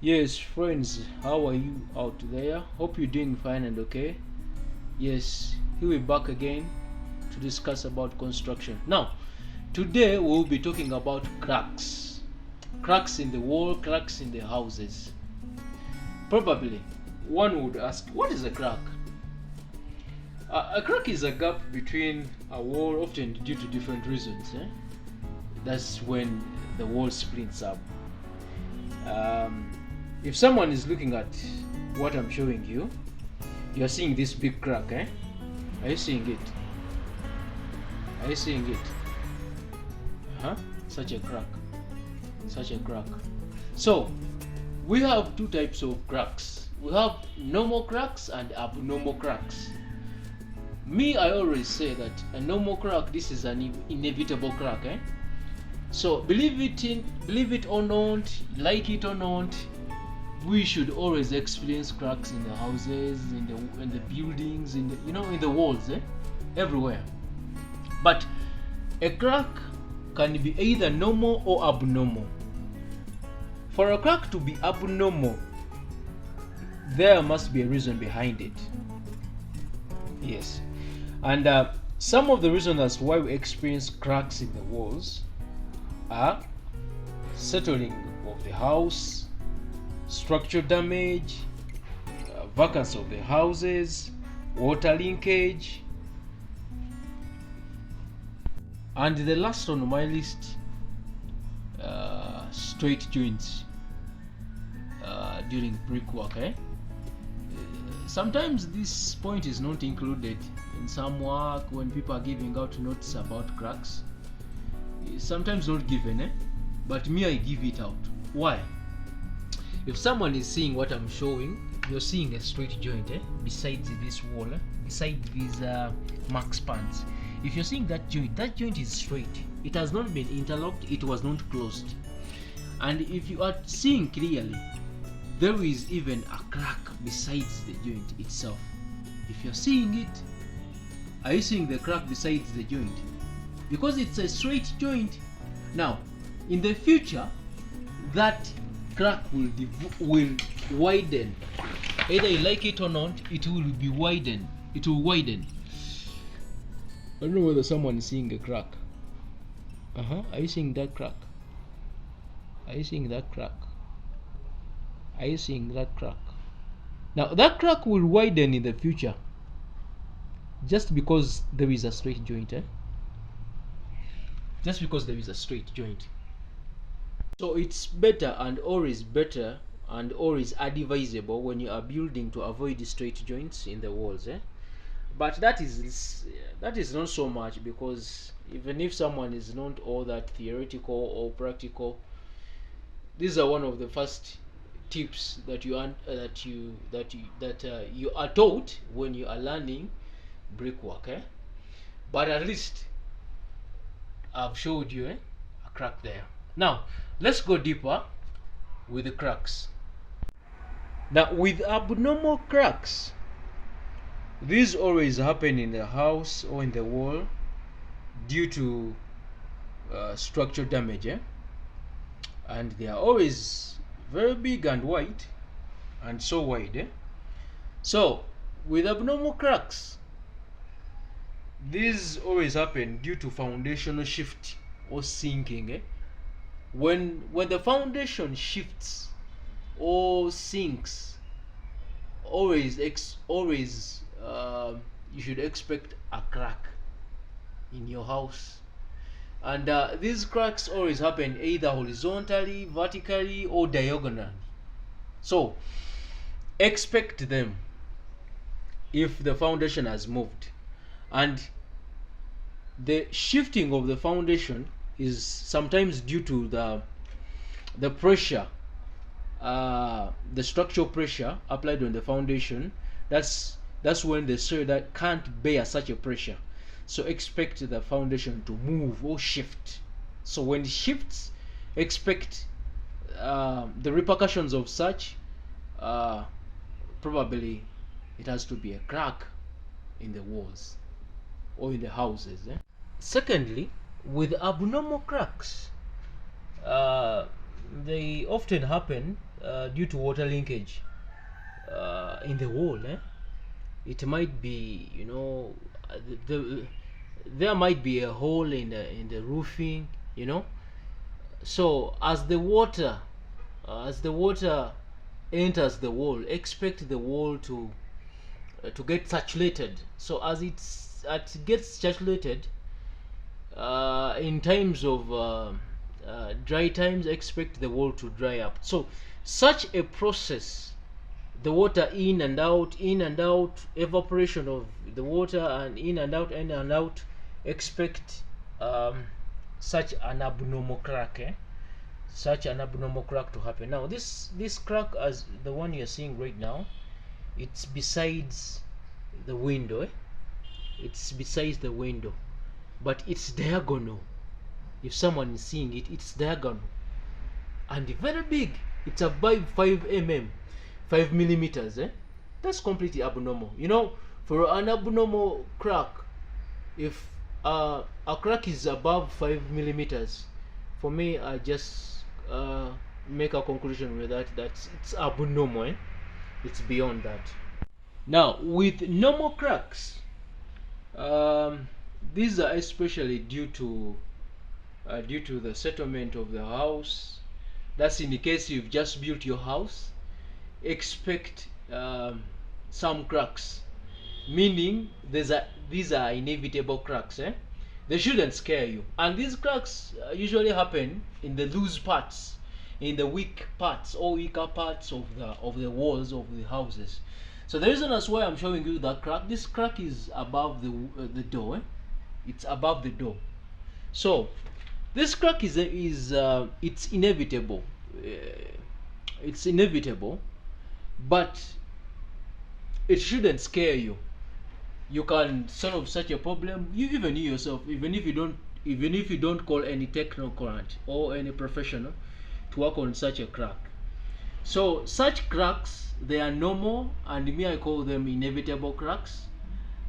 Yes, friends, how are you out there? Hope you're doing fine and okay. Yes, here we're back again to discuss about construction. Now, today we'll be talking about cracks. Cracks in the wall, cracks in the houses. Probably one would ask, what is a crack? A crack is a gap between a wall, often due to different reasons. That's when the wall splits up. Um, if someone is looking at what I'm showing you, you're seeing this big crack, eh? Are you seeing it? Are you seeing it? Such a crack. Such a crack. So, we have two types of cracks. We have normal cracks and abnormal cracks. Me, I always say that a normal crack, this is an inevitable crack, eh? So believe it or not, like it or not, we should always experience cracks in the houses, in the buildings, in the walls, everywhere. But a crack can be either normal or abnormal. For a crack to be abnormal, there must be a reason behind it. Yes, and some of the reasons as why we experience cracks in the walls are settling of the house, structural damage, vacancy of the houses, water leakage, and the last on my list, straight joints during brickwork. Sometimes this point is not included in some work when people are giving out notes about cracks. Sometimes not given, but me, I give it out. Why? If someone is seeing what I'm showing, you're seeing a straight joint besides this wall, beside these mark spans. If you're seeing that joint is straight. It has not been interlocked, it was not closed. And if you are seeing clearly, there is even a crack besides the joint itself. If you're seeing it, are you seeing the crack besides the joint? Because it's a straight joint. Now, in the future, that crack will widen. Either you like it or not, it will be widen. It will widen. I don't know whether someone is seeing a crack. Are you seeing that crack? Are you seeing that crack? Are you seeing that crack? Now, that crack will widen in the future, just because there is a straight joint, Just because there is a straight joint. So it's better and always advisable when you are building to avoid the straight joints in the walls, But that is not so much, because even if someone is not all that theoretical or practical, these are one of the first tips that you are taught when you are learning brickwork, But at least I've showed you a crack there. Now let's go deeper with the cracks. Now, with abnormal cracks, these always happen in the house or in the wall due to structural damage, and they are always very big and wide, and so wide. So with abnormal cracks, these always happen due to foundational shift or sinking. When the foundation shifts or sinks, always you should expect a crack in your house. And these cracks always happen either horizontally, vertically, or diagonally. So expect them if the foundation has moved. And the shifting of the foundation is sometimes due to the pressure, the structural pressure applied on the foundation. That's when the soil that can't bear such a pressure. So expect the foundation to move or shift. So when it shifts, expect the repercussions of such. Probably it has to be a crack in the walls or in the houses. Secondly, with abnormal cracks, they often happen due to water linkage in the wall. It might be, you know, there might be a hole in the roofing, you know. So as the water enters the wall, expect the wall to get saturated. So as it gets saturated, in times of dry times, expect the wall to dry up. So such a process, the water in and out, evaporation of the water, and in and out, expect such an abnormal crack, such an abnormal crack to happen. Now this crack, as the one you're seeing right now, it's besides the window, it's besides the window, but it's diagonal. If someone is seeing it, it's diagonal and very big. It's above 5 millimeters. That's completely abnormal. You know, for an abnormal crack, if a crack is above 5 millimeters, for me, I just make a conclusion with that it's abnormal. It's beyond that. Now with normal cracks, these are especially due to the settlement of the house. That's in the case you've just built your house. Expect some cracks, meaning these are inevitable cracks. They shouldn't scare you, and these cracks usually happen in the loose parts, in the weak parts or weaker parts of the walls of the houses. So the reason that's why I'm showing you that crack, this crack is above the door. It's above the door. So this crack is it's inevitable. It's inevitable, but it shouldn't scare you. You can solve such a problem, even you yourself, even if you don't call any technocrat or any professional to work on such a crack. So such cracks, they are normal, and me, I call them inevitable cracks.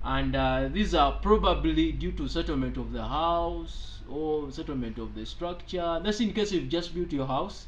And these are probably due to settlement of the house or settlement of the structure. That's in case you've just built your house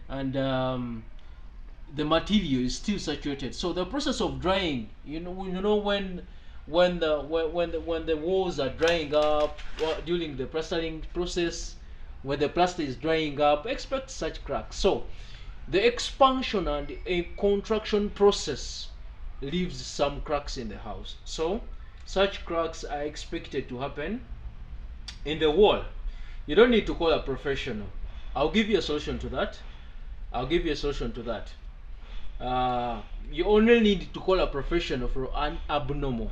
and the material is still saturated. So the process of drying, you know when the walls are drying up, or during the plastering process, when the plaster is drying up, expect such cracks. So the expansion and a contraction process leaves some cracks in the house. So such cracks are expected to happen in the wall. You don't need to call a professional. I'll give you a solution to that. You only need to call a professional for an abnormal,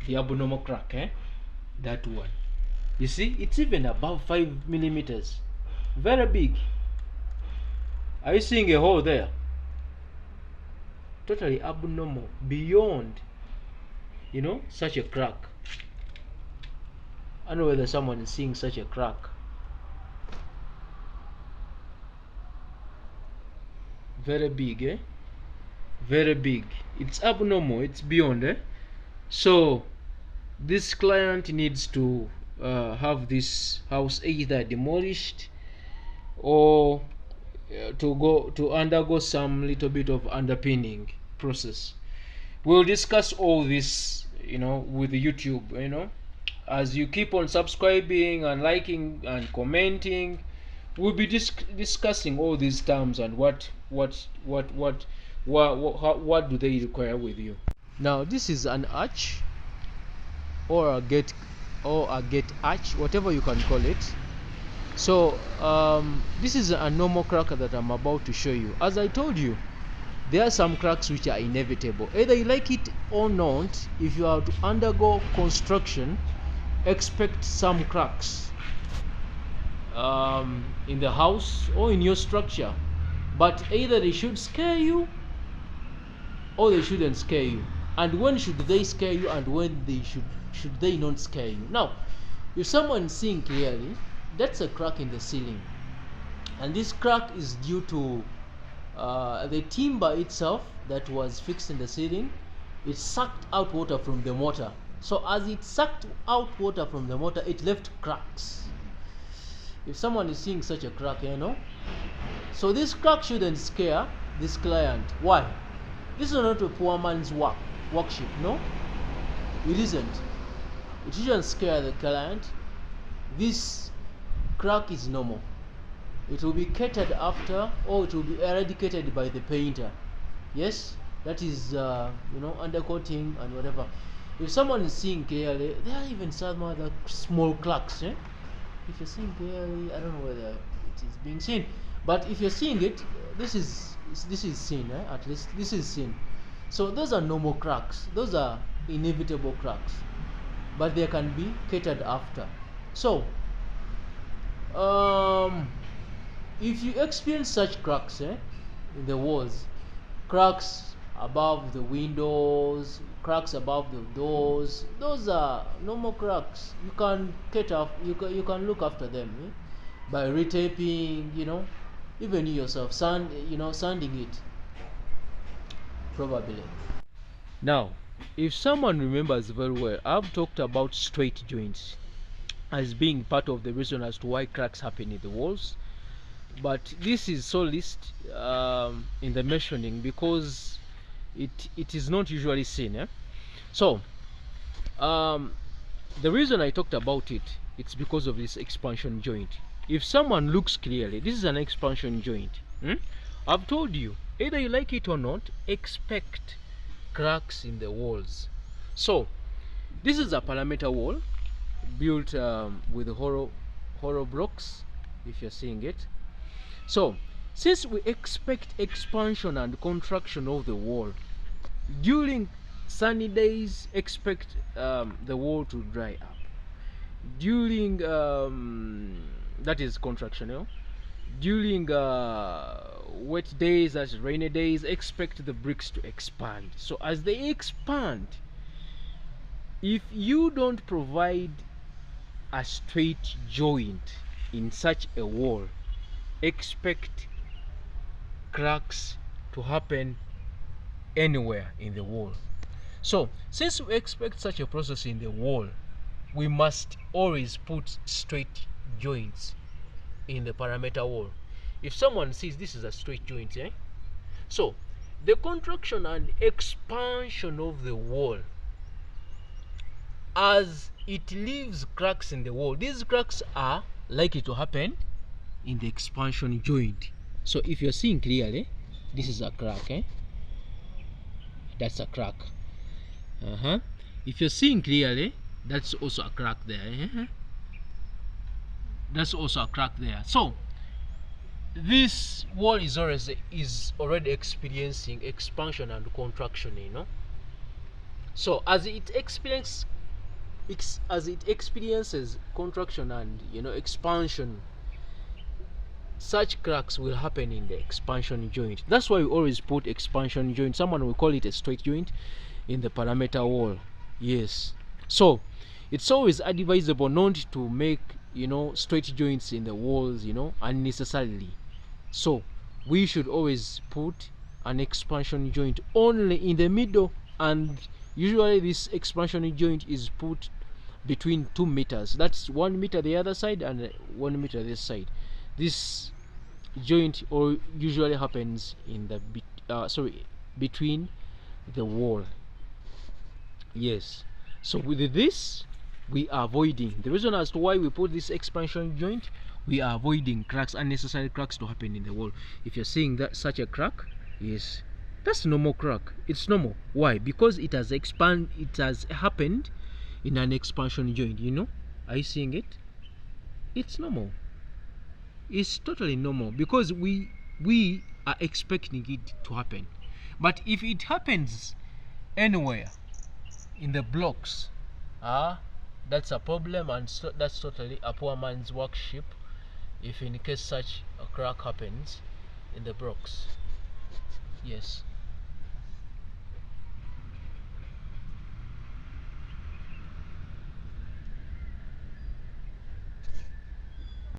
the abnormal crack. That one. You see, it's even above 5 millimeters. Very big. Are you seeing a hole there? Totally abnormal, beyond, such a crack. I don't know whether someone is seeing such a crack. Very big, very big. It's abnormal, it's beyond. So this client needs to have this house either demolished or to undergo some little bit of underpinning process. We'll discuss all this, with YouTube. As you keep on subscribing and liking and commenting, we'll be discussing all these terms and what do they require with you. Now this is an arch or a gate arch, whatever you can call it. So this is a normal crack that I'm about to show you. As I told you, there are some cracks which are inevitable. Either you like it or not, if you are to undergo construction, expect some cracks in the house or in your structure. But either they should scare you or they shouldn't scare you. And when should they scare you, and when they should they not scare you? Now, if someone is seeing clearly, that's a crack in the ceiling, and this crack is due to the timber itself that was fixed in the ceiling. It sucked out water from the mortar. So as it sucked out water from the mortar, it left cracks. If someone is seeing such a crack, so this crack shouldn't scare, this client. Why? This is not a poor man's workshop. No, it isn't. It shouldn't scare the client. This crack is normal. It will be catered after, or it will be eradicated by the painter. Yes, that is undercoating and whatever. If someone is seeing clearly, there are even some other small cracks. If you're seeing clearly, I don't know whether it is being seen, but if you're seeing it, this is seen. At least this is seen. So those are normal cracks. Those are inevitable cracks, but they can be catered after. So if you experience such cracks in the walls, cracks above the windows, cracks above the doors, those are normal cracks. You can cater, you can look after them by retaping, even you yourself sanding it probably. Now, if someone remembers very well, I've talked about straight joints as being part of the reason as to why cracks happen in the walls, but this is so least in the mentioning because it is not usually seen. So the reason I talked about it's because of this expansion joint. If someone looks clearly, this is an expansion joint. I've told you, either you like it or not, expect cracks in the walls. So this is a parameter wall built with hollow blocks, if you're seeing it. So since we expect expansion and contraction of the wall during sunny days, expect the wall to dry up. During that is contraction. During wet days, as rainy days, expect the bricks to expand. So as they expand, if you don't provide a straight joint in such a wall, expect cracks to happen anywhere in the wall. So since we expect such a process in the wall, we must always put straight joints in the parameter wall. If someone sees this is a straight joint, so the contraction and expansion of the wall, as it leaves cracks in the wall, these cracks are likely to happen in the expansion joint. So if you're seeing clearly, this is a crack. That's a crack. If you're seeing clearly, that's also a crack there. That's also a crack there. So this wall is already experiencing expansion and contraction. So as it experiences contraction and expansion, such cracks will happen in the expansion joint. That's why we always put expansion joint, someone will call it a straight joint, in the parameter wall. Yes, so it's always advisable not to make straight joints in the walls unnecessarily. So we should always put an expansion joint only in the middle, and usually this expansion joint is put between 2 meters. That's 1 meter the other side and 1 meter this side. This joint usually happens in the between the wall. Yes, so with this we are avoiding, the reason as to why we put this expansion joint, we are avoiding cracks, unnecessary cracks to happen in the wall. If you're seeing that such a crack, yes, that's normal crack. It's normal. Why? Because it has happened in an expansion joint. Are you seeing it? It's normal. It's totally normal because we are expecting it to happen. But if it happens anywhere in the blocks, that's a problem, and so that's totally a poor man's workshop if in case such a crack happens in the blocks. Yes.